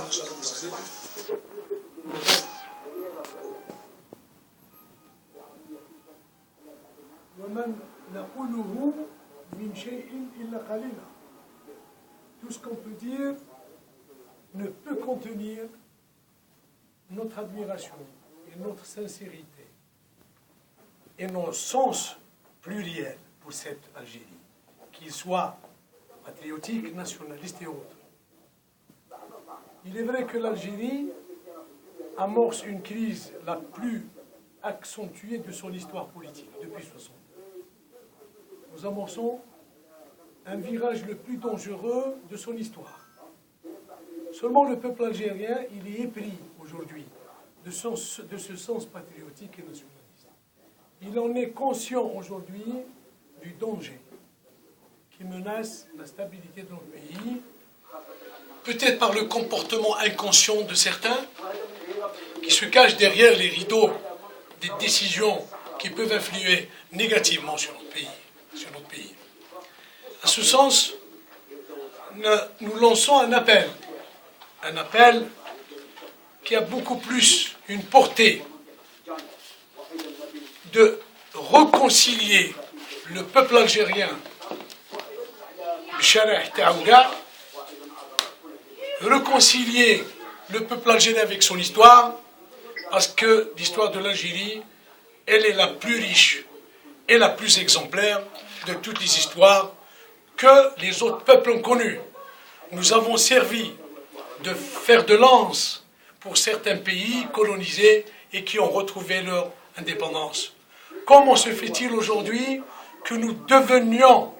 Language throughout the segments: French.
Tout ce qu'on peut dire ne peut contenir notre admiration et notre sincérité et nos sens pluriels pour cette Algérie, qu'il soit patriotique, nationaliste et autres. Il est vrai que l'Algérie amorce une crise la plus accentuée de son histoire politique depuis 60 ans. Nous amorçons un virage le plus dangereux de son histoire. Seulement le peuple algérien, il est épris aujourd'hui de ce sens patriotique et nationaliste. Il en est conscient aujourd'hui du danger qui menace la stabilité de notre pays, peut-être par le comportement inconscient de certains qui se cachent derrière les rideaux des décisions qui peuvent influer négativement sur notre pays. À ce sens, nous lançons un appel qui a beaucoup plus une portée de réconcilier le peuple algérien, réconcilier le peuple algérien avec son histoire, parce que l'histoire de l'Algérie, elle est la plus riche et la plus exemplaire de toutes les histoires que les autres peuples ont connues. Nous avons servi de fer de lance pour certains pays colonisés et qui ont retrouvé leur indépendance. Comment se fait-il aujourd'hui que nous devenions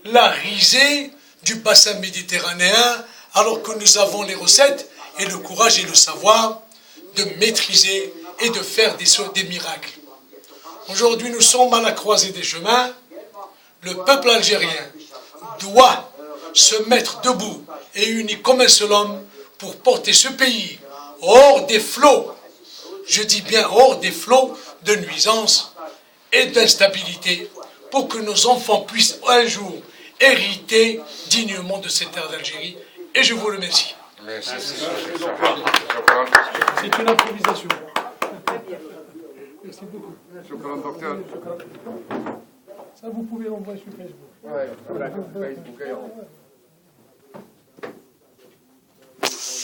la risée du bassin méditerranéen alors que nous avons les recettes et le courage et le savoir de maîtriser et de faire des miracles? Aujourd'hui, nous sommes à la croisée des chemins. Le peuple algérien doit se mettre debout et uni comme un seul homme pour porter ce pays hors des flots, je dis bien hors des flots de nuisances et d'instabilité, pour que nos enfants puissent un jour hériter dignement de cette terre d'Algérie. Et je vous remercie. Merci. C'est une improvisation. Merci beaucoup. Ça, vous pouvez l'envoyer sur Facebook.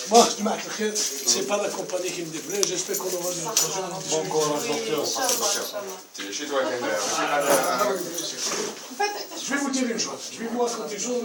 Moi, c'est pas la compagnie qui me déplaît. J'espère qu'on aura une occasion de discuter. Bon courage, docteur. Je vais vous dire une chose. Je vais vous raconter une chose.